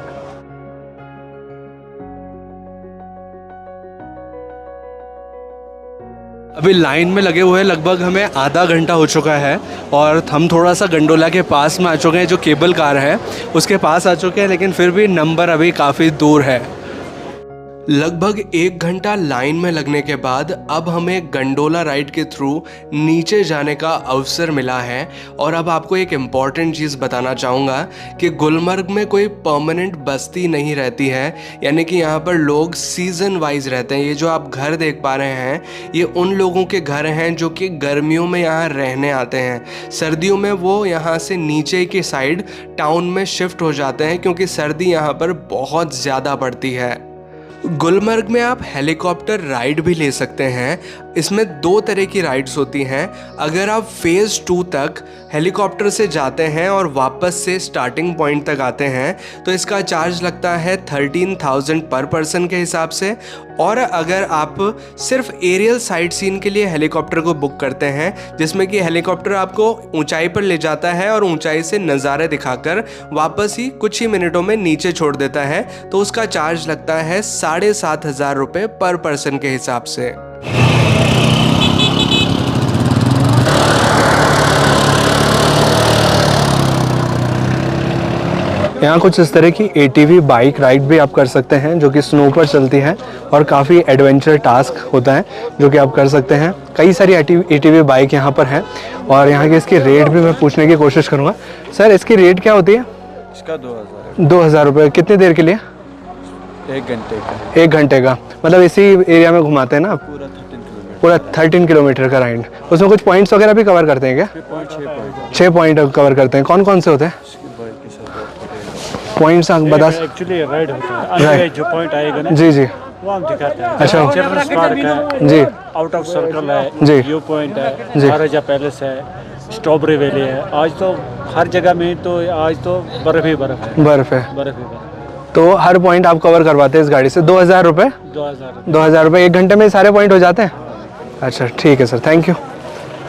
अभी लाइन में लगे हुए लगभग हमें आधा घंटा हो चुका है, और हम थोड़ा सा गंडोला के पास में आ चुके हैं, जो केबल कार है उसके पास आ चुके हैं, लेकिन फिर भी नंबर अभी काफ़ी दूर है। लगभग 1 घंटा लाइन में लगने के बाद अब हमें गंडोला राइड के थ्रू नीचे जाने का अवसर मिला है। और अब आपको एक इम्पॉर्टेंट चीज़ बताना चाहूँगा कि गुलमर्ग में कोई परमानेंट बस्ती नहीं रहती है, यानी कि यहाँ पर लोग सीज़न वाइज रहते हैं। ये जो आप घर देख पा रहे हैं ये उन लोगों के घर हैं जो कि गर्मियों में यहाँ रहने आते हैं। सर्दियों में वो यहाँ से नीचे की साइड टाउन में शिफ्ट हो जाते हैं, क्योंकि सर्दी यहाँ पर बहुत ज़्यादा पड़ती है। गुलमर्ग में आप हेलीकॉप्टर राइड भी ले सकते हैं। इसमें 2 तरह की राइड्स होती हैं। अगर आप फेज़ 2 तक हेलीकॉप्टर से जाते हैं और वापस से स्टार्टिंग पॉइंट तक आते हैं तो इसका चार्ज लगता है 13,000 पर पर्सन के हिसाब से। और अगर आप सिर्फ एरियल साइट सीन के लिए हेलीकॉप्टर को बुक करते हैं, जिसमें कि हेलीकॉप्टर आपको ऊंचाई पर ले जाता है और ऊंचाई से नज़ारे दिखाकर वापस ही कुछ ही मिनटों में नीचे छोड़ देता है, तो उसका चार्ज लगता है 7,500 रुपये पर पर्सन के हिसाब से। यहाँ कुछ इस तरह की ATV बाइक राइड भी आप कर सकते हैं जो कि स्नो पर चलती है और काफ़ी एडवेंचर टास्क होता है जो कि आप कर सकते हैं। कई सारी ATV बाइक यहाँ पर हैं और यहाँ के इसकी रेट भी मैं पूछने की कोशिश करूँगा। सर, इसकी रेट क्या होती है? इसका 2000 2,000 रुपये। कितनी देर के लिए? 1 घंटे का। 1 घंटे का, मतलब इसी एरिया में घुमाते हैं ना? पूरा 13 किलोमीटर का राइड। उसमें कुछ पॉइंट्स वगैरह भी कवर करते हैं क्या? 6 पॉइंट कवर करते हैं। कौन कौन से होते हैं पॉइंट्स? आप बता। एक्चुअली राइड होता है, जो पॉइंट आएगा ना जी जी, वो हम दिखाते हैं। अच्छा। चिल्ड्रंस पार्क है जी, आउट ऑफ सर्कल है जी, व्यू पॉइंट है, जी, महाराजा पैलेस है, स्ट्रॉबेरी वैली है। आज तो हर जगह में तो आज तो बर्फ ही बर्फ है, बर्फ है। बर्फ ही बर्फ। तो हर पॉइंट आप कवर करवाते हैं इस गाड़ी से। 2,000 रुपये? 2,000 रुपये 1 घंटे में सारे पॉइंट हो जाते हैं? अच्छा, ठीक है सर, थैंक यू।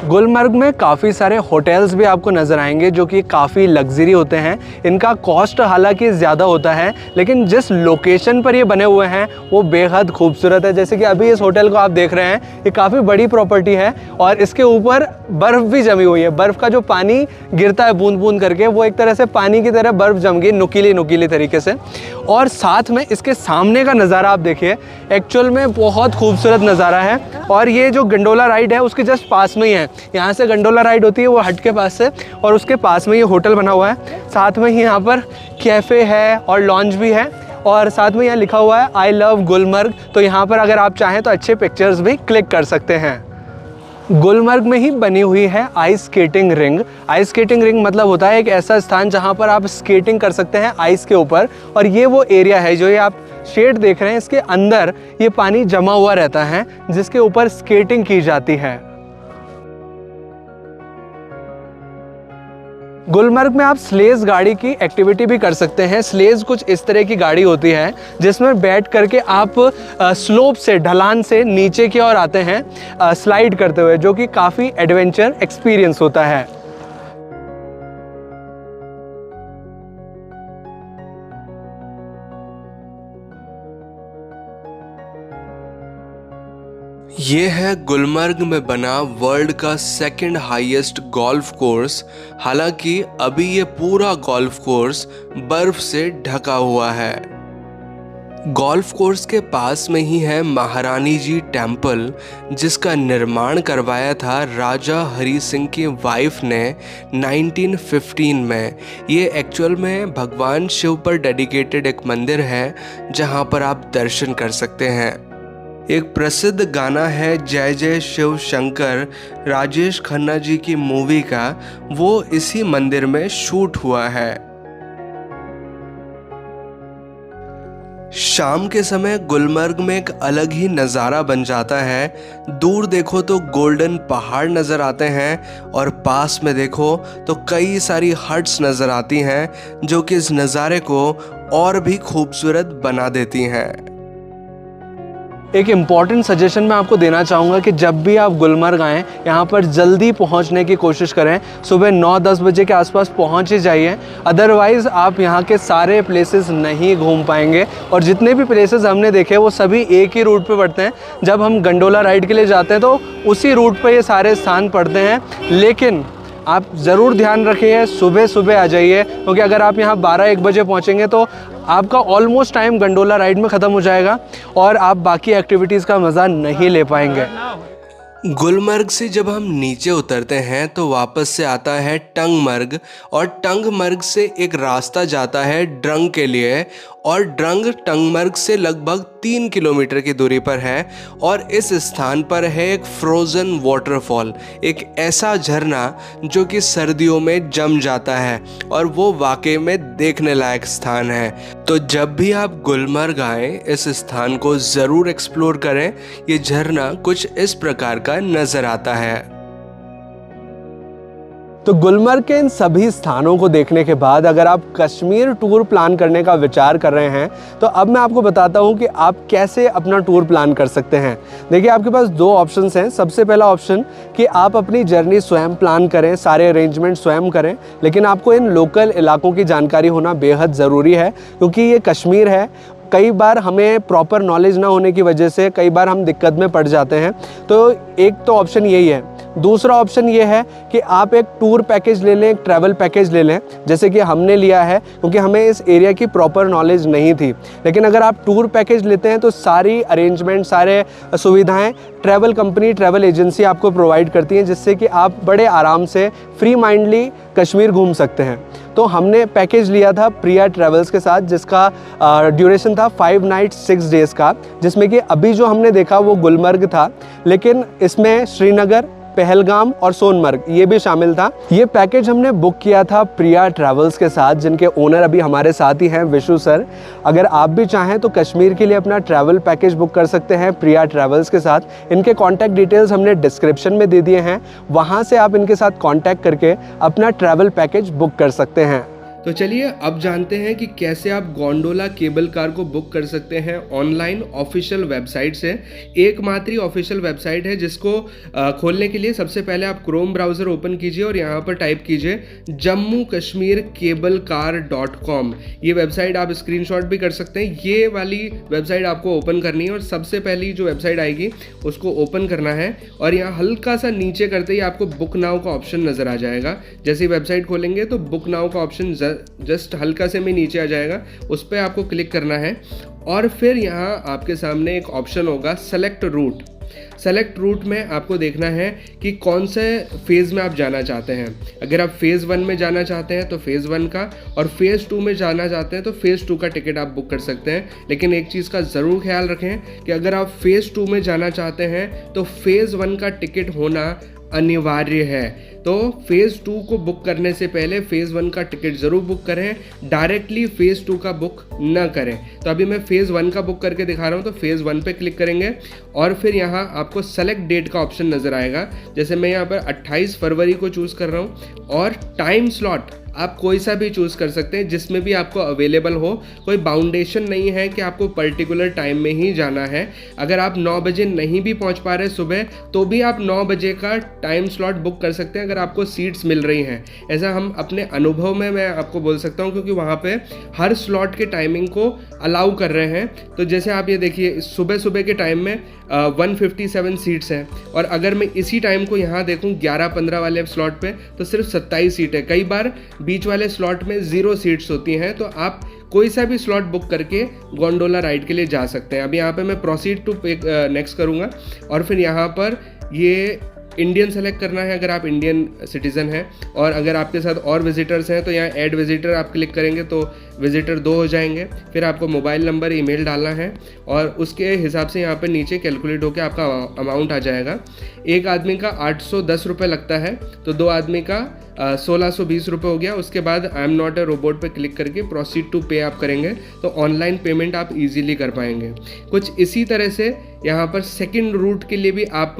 गुलमर्ग में काफ़ी सारे होटल्स भी आपको नज़र आएंगे जो कि काफ़ी लग्जरी होते हैं। इनका कॉस्ट हालांकि ज़्यादा होता है, लेकिन जिस लोकेशन पर ये बने हुए हैं वो बेहद खूबसूरत है। जैसे कि अभी इस होटल को आप देख रहे हैं, ये काफ़ी बड़ी प्रॉपर्टी है और इसके ऊपर बर्फ़ भी जमी हुई है। बर्फ़ का जो पानी गिरता है बूंद बूंद करके, वो एक तरह से पानी की तरह बर्फ़ जम गई नुकीली तरीके से। और साथ में इसके सामने का नज़ारा आप देखिए, एक्चुअल में बहुत खूबसूरत नज़ारा है। और ये जो गंडोला राइड है उसके जस्ट पास में ही है। यहाँ से गंडोला राइड होती है वो हट के पास से, और उसके पास में ये होटल बना हुआ है। साथ में ही यहाँ पर कैफ़े है और लॉन्ज भी है, और साथ में यहाँ लिखा हुआ है आई लव गुलमर्ग। तो यहाँ पर अगर आप चाहें तो अच्छे पिक्चर्स भी क्लिक कर सकते हैं। गुलमर्ग में ही बनी हुई है ice skating ring. Ice skating ring मतलब होता है एक ऐसा स्थान जहाँ पर आप स्केटिंग कर सकते हैं आइस के ऊपर। और ये वो एरिया है जो ये आप शेड देख रहे हैं, इसके अंदर ये पानी जमा हुआ रहता है जिसके ऊपर स्केटिंग की जाती है। गुलमर्ग में आप स्लेज गाड़ी की एक्टिविटी भी कर सकते हैं। स्लेज कुछ इस तरह की गाड़ी होती है जिसमें बैठ करके आप स्लोप से, ढलान से नीचे की ओर आते हैं स्लाइड करते हुए, जो कि काफ़ी एडवेंचर एक्सपीरियंस होता है। ये है गुलमर्ग में बना वर्ल्ड का 2nd हाईएस्ट गोल्फ कोर्स। हालांकि अभी ये पूरा गोल्फ कोर्स बर्फ से ढका हुआ है। गोल्फ कोर्स के पास में ही है महारानी जी टेम्पल, जिसका निर्माण करवाया था राजा हरी सिंह की वाइफ ने 1915 में। ये एक्चुअल में भगवान शिव पर डेडिकेटेड एक मंदिर है जहाँ पर आप दर्शन कर सकते हैं। एक प्रसिद्ध गाना है जय जय शिव शंकर, राजेश खन्ना जी की मूवी का, वो इसी मंदिर में शूट हुआ है। शाम के समय गुलमर्ग में एक अलग ही नज़ारा बन जाता है। दूर देखो तो गोल्डन पहाड़ नज़र आते हैं और पास में देखो तो कई सारी हट्स नज़र आती हैं जो कि इस नज़ारे को और भी खूबसूरत बना देती हैं। एक इम्पॉर्टेंट सजेशन मैं आपको देना चाहूँगा कि जब भी आप गुलमर्ग आएँ, यहाँ पर जल्दी पहुँचने की कोशिश करें। सुबह 9-10 बजे के आसपास पहुँच ही जाइए, अदरवाइज़ आप यहाँ के सारे प्लेसेस नहीं घूम पाएंगे। और जितने भी प्लेसेस हमने देखे वो सभी एक ही रूट पे पड़ते हैं। जब हम गंडोला राइड के लिए जाते हैं तो उसी रूट पे ये सारे स्थान पड़ते हैं। लेकिन आप ज़रूर ध्यान रखिए, सुबह सुबह आ जाइए, क्योंकि अगर आप यहाँ 12-1 बजे पहुँचेंगे तो आपका ऑलमोस्ट टाइम गंडोला राइड में ख़त्म हो जाएगा और आप बाकी एक्टिविटीज़ का मज़ा नहीं ले पाएंगे। गुलमर्ग से जब हम नीचे उतरते हैं तो वापस से आता है टंगमर्ग, और टंगमर्ग से एक रास्ता जाता है ड्रंग के लिए, और ड्रंग टंगमर्ग से लगभग 3 किलोमीटर की दूरी पर है। और इस स्थान पर है एक फ्रोज़न वाटरफॉल, एक ऐसा झरना जो कि सर्दियों में जम जाता है, और वो वाकई में देखने लायक स्थान है। तो जब भी आप गुलमर्ग आएँ इस स्थान को ज़रूर एक्सप्लोर करें। ये झरना कुछ इस प्रकार का नज़र आता है। तो गुलमर्ग के इन सभी स्थानों को देखने के बाद अगर आप कश्मीर टूर प्लान करने का विचार कर रहे हैं तो अब मैं आपको बताता हूं कि आप कैसे अपना टूर प्लान कर सकते हैं। देखिए, आपके पास 2 ऑप्शंस हैं। सबसे पहला ऑप्शन कि आप अपनी जर्नी स्वयं प्लान करें, सारे अरेंजमेंट स्वयं करें, लेकिन आपको इन लोकल इलाकों की जानकारी होना बेहद ज़रूरी है, क्योंकि ये कश्मीर है। कई बार हमें प्रॉपर नॉलेज ना होने की वजह से कई बार हम दिक्कत में पड़ जाते हैं। तो एक तो ऑप्शन यही है। दूसरा ऑप्शन ये है कि आप एक टूर पैकेज ले लें, एक ट्रैवल पैकेज ले लें, जैसे कि हमने लिया है, क्योंकि हमें इस एरिया की प्रॉपर नॉलेज नहीं थी। लेकिन अगर आप टूर पैकेज लेते हैं तो सारी अरेंजमेंट, सारे सुविधाएं ट्रैवल कंपनी, ट्रैवल एजेंसी आपको प्रोवाइड करती हैं, जिससे कि आप बड़े आराम से फ्री माइंडली कश्मीर घूम सकते हैं। तो हमने पैकेज लिया था प्रिया ट्रैवल्स के साथ, जिसका ड्यूरेशन था 5 नाइट्स 6 डेज़ का, जिसमें कि अभी जो हमने देखा वो गुलमर्ग था, लेकिन इसमें श्रीनगर, पहलगाम और सोनमर्ग ये भी शामिल था। ये पैकेज हमने बुक किया था प्रिया ट्रैवल्स के साथ, जिनके ओनर अभी हमारे साथ ही हैं, विशु सर। अगर आप भी चाहें तो कश्मीर के लिए अपना ट्रैवल पैकेज बुक कर सकते हैं प्रिया ट्रैवल्स के साथ। इनके कॉन्टैक्ट डिटेल्स हमने डिस्क्रिप्शन में दे दिए हैं, वहाँ से आप इनके साथ कॉन्टैक्ट करके अपना ट्रैवल पैकेज बुक कर सकते हैं। तो चलिए अब जानते हैं कि कैसे आप गोंडोला केबल कार को बुक कर सकते हैं ऑनलाइन ऑफिशियल वेबसाइट से। एकमात्र ही ऑफिशियल वेबसाइट है, जिसको खोलने के लिए सबसे पहले आप क्रोम ब्राउज़र ओपन कीजिए और यहाँ पर टाइप कीजिए jammukashmircablecar.com। ये वेबसाइट आप स्क्रीनशॉट भी कर सकते हैं। ये वाली वेबसाइट आपको ओपन करनी है और सबसे पहली जो वेबसाइट आएगी उसको ओपन करना है, और यहाँ हल्का सा नीचे करते ही आपको बुक नाउ का ऑप्शन नज़र आ जाएगा। जैसे ही वेबसाइट खोलेंगे तो बुक नाउ का ऑप्शन जस्ट हल्का से में नीचे आ जाएगा, उस पर आपको क्लिक करना है, और फिर यहाँ आपके सामने एक ऑप्शन होगा सेलेक्ट रूट। सेलेक्ट रूट में आपको देखना है कि कौन से फेज़ में आप जाना चाहते हैं। अगर आप फेज़ 1 में जाना चाहते हैं तो फेज़ 1 का, और फेज़ 2 में जाना चाहते हैं तो फेज़ 2 का टिकट आप बुक कर सकते हैं। लेकिन एक चीज़ का ज़रूर ख्याल रखें कि अगर आप फेज़ 2 में जाना चाहते हैं तो फेज़ 1 का टिकट होना अनिवार्य है। तो फेज़ 2 को बुक करने से पहले फेज़ 1 का टिकट ज़रूर बुक करें, डायरेक्टली फेज़ 2 का बुक ना करें। तो अभी मैं फेज़ 1 का बुक करके दिखा रहा हूँ। तो फेज़ 1 पे क्लिक करेंगे और फिर यहाँ आपको सेलेक्ट डेट का ऑप्शन नज़र आएगा। जैसे मैं यहाँ पर 28 फरवरी को चूज़ कर रहा हूँ, और टाइम स्लॉट आप कोई सा भी चूज़ कर सकते हैं जिसमें भी आपको अवेलेबल हो। कोई बाउंडेशन नहीं है कि आपको पर्टिकुलर टाइम में ही जाना है। अगर आप 9 बजे नहीं भी पहुंच पा रहे सुबह, तो भी आप 9 बजे का टाइम स्लॉट बुक कर सकते हैं अगर आपको सीट्स मिल रही हैं। ऐसा हम अपने अनुभव में मैं आपको बोल सकता हूं, क्योंकि वहाँ पे हर स्लॉट के टाइमिंग को अलाउ कर रहे हैं। तो जैसे आप ये देखिए, सुबह सुबह के टाइम में 157 सीट्स हैं, और अगर मैं इसी टाइम को यहाँ देखूँ 11-15 वाले स्लॉट पे तो सिर्फ 27 सीट है। कई बार बीच वाले स्लॉट में 0 सीट्स होती हैं। तो आप कोई सा भी स्लॉट बुक करके गोंडोला राइड के लिए जा सकते हैं। अभी यहाँ पे मैं प्रोसीड टू नेक्स्ट करूँगा, और फिर यहाँ पर ये इंडियन सेलेक्ट करना है अगर आप इंडियन सिटीज़न हैं, और अगर आपके साथ और विजिटर्स हैं तो यहाँ ऐड विजिटर आप क्लिक करेंगे तो विजिटर 2 हो जाएंगे। फिर आपको मोबाइल नंबर, ईमेल डालना है, और उसके हिसाब से यहाँ पे नीचे कैलकुलेट होकर आपका अमाउंट आ जाएगा। एक आदमी का 810 रुपये लगता है, तो 2 आदमी का 1620 रुपये हो गया। उसके बाद I am not a robot पे क्लिक करके प्रोसीड टू पे आप करेंगे तो ऑनलाइन पेमेंट आप इजीली कर पाएंगे। कुछ इसी तरह से यहाँ पर सेकंड रूट के लिए भी आप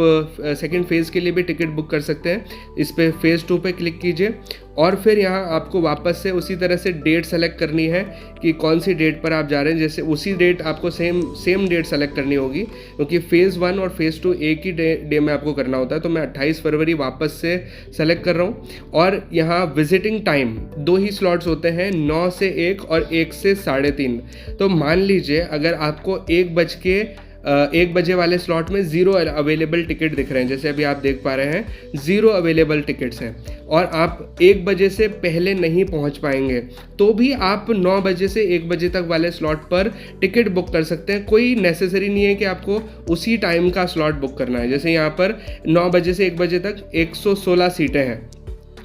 सेकंड फेज़ के लिए भी टिकट बुक कर सकते हैं। इस पे फेज़ 2 पे क्लिक कीजिए, और फिर यहाँ आपको वापस से उसी तरह से डेट सेलेक्ट करनी है कि कौन सी डेट पर आप जा रहे हैं। जैसे उसी डेट आपको सेम डेट सेलेक्ट करनी होगी, क्योंकि फेज़ 1 और फेज़ 2 एक ही डे में आपको करना होता है। तो मैं 28 फरवरी वापस से सेलेक्ट कर रहा हूँ, और यहाँ विजिटिंग टाइम 2 ही स्लॉट्स होते हैं, 9 से 1 और 1 से 3:30। तो मान लीजिए अगर आपको 1 बज के 1 बजे वाले स्लॉट में 0 अवेलेबल टिकट दिख रहे हैं, जैसे अभी आप देख पा रहे हैं 0 अवेलेबल टिकट्स हैं और आप 1 बजे से पहले नहीं पहुंच पाएंगे तो भी आप 9 बजे से 1 बजे तक वाले स्लॉट पर टिकट बुक कर सकते हैं। कोई नेसेसरी नहीं है कि आपको उसी टाइम का स्लॉट बुक करना है। जैसे यहाँ पर 9 बजे से 1 बजे तक 116 सीटें हैं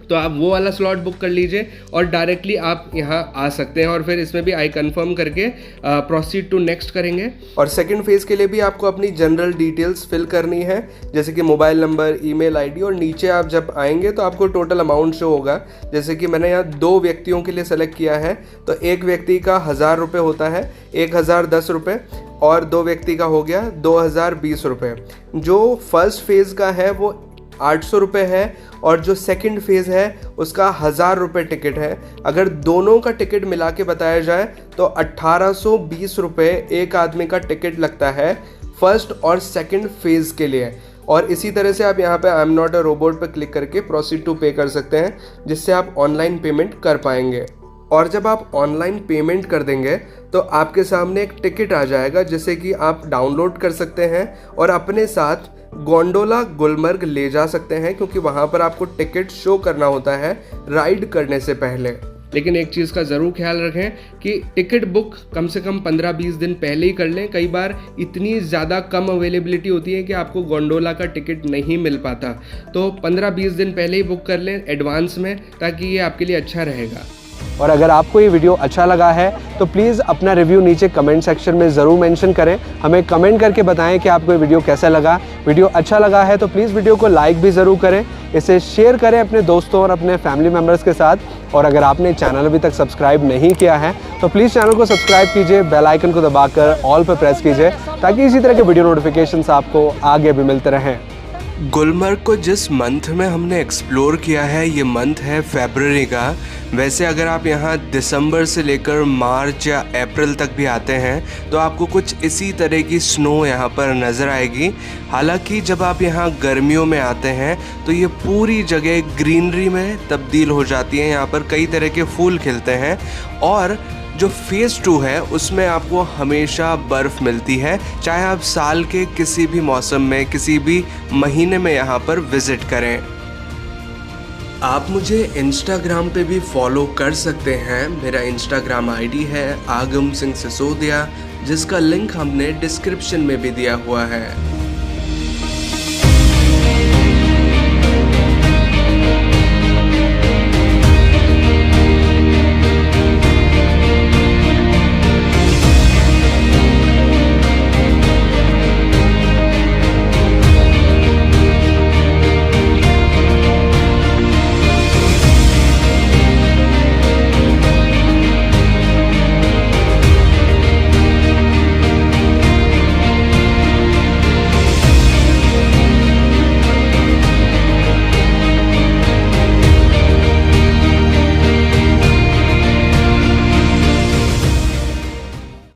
तो आप वो वाला स्लॉट बुक कर लीजिए और डायरेक्टली आप यहाँ आ सकते हैं और फिर इसमें भी आई कंफर्म करके प्रोसीड टू नेक्स्ट करेंगे। और सेकंड फेज़ के लिए भी आपको अपनी जनरल डिटेल्स फिल करनी है, जैसे कि मोबाइल नंबर, ईमेल आईडी, और नीचे आप जब आएंगे तो आपको टोटल अमाउंट शो होगा। जैसे कि मैंने यहाँ 2 व्यक्तियों के लिए सेलेक्ट किया है तो एक व्यक्ति का 1000 रुपये होता है, 1010 रुपये, और 2 व्यक्ति का हो गया 2020 रुपये। जो फर्स्ट फेज़ का है वो 800 रुपये है और जो सेकंड फेज़ है उसका 1000 रुपये टिकट है। अगर दोनों का टिकट मिला के बताया जाए तो 1820 रुपये एक आदमी का टिकट लगता है फर्स्ट और सेकंड फेज़ के लिए। और इसी तरह से आप यहाँ पे I am not a robot पर क्लिक करके प्रोसीड टू पे कर सकते हैं, जिससे आप ऑनलाइन पेमेंट कर पाएंगे। और जब आप ऑनलाइन पेमेंट कर देंगे तो आपके सामने एक टिकट आ जाएगा जिसे कि आप डाउनलोड कर सकते हैं और अपने साथ गोंडोला गुलमर्ग ले जा सकते हैं, क्योंकि वहाँ पर आपको टिकट शो करना होता है राइड करने से पहले। लेकिन एक चीज़ का ज़रूर ख्याल रखें कि टिकट बुक कम से कम 15-20 दिन पहले ही कर लें। कई बार इतनी ज़्यादा कम अवेलेबिलिटी होती है कि आपको गोंडोला का टिकट नहीं मिल पाता, तो 15-20 दिन पहले ही बुक कर लें एडवांस में, ताकि ये आपके लिए अच्छा रहेगा। और अगर आपको ये वीडियो अच्छा लगा है तो प्लीज़ अपना रिव्यू नीचे कमेंट सेक्शन में ज़रूर मेंशन करें। हमें कमेंट करके बताएं कि आपको ये वीडियो कैसा लगा। वीडियो अच्छा लगा है तो प्लीज़ वीडियो को लाइक भी ज़रूर करें, इसे शेयर करें अपने दोस्तों और अपने फैमिली मेम्बर्स के साथ। और अगर आपने चैनल अभी तक सब्सक्राइब नहीं किया है तो प्लीज़ चैनल को सब्सक्राइब कीजिए, बेल आइकन को दबाकर ऑल पर प्रेस कीजिए, ताकि इसी तरह के वीडियो नोटिफिकेशंस आपको आगे भी मिलते रहें। गुलमर्ग को जिस मंथ में हमने एक्सप्लोर किया है ये मंथ है फरवरी का। वैसे अगर आप यहाँ दिसंबर से लेकर मार्च या अप्रैल तक भी आते हैं तो आपको कुछ इसी तरह की स्नो यहाँ पर नज़र आएगी। हालांकि जब आप यहाँ गर्मियों में आते हैं तो ये पूरी जगह ग्रीनरी में तब्दील हो जाती है। यहाँ पर कई तरह के फूल खिलते हैं और जो फेज़ 2 है उसमें आपको हमेशा बर्फ़ मिलती है, चाहे आप साल के किसी भी मौसम में किसी भी महीने में यहाँ पर विज़िट करें। आप मुझे इंस्टाग्राम पे भी फॉलो कर सकते हैं। मेरा इंस्टाग्राम आईडी है आगम सिंह सिसोदिया, जिसका लिंक हमने डिस्क्रिप्शन में भी दिया हुआ है।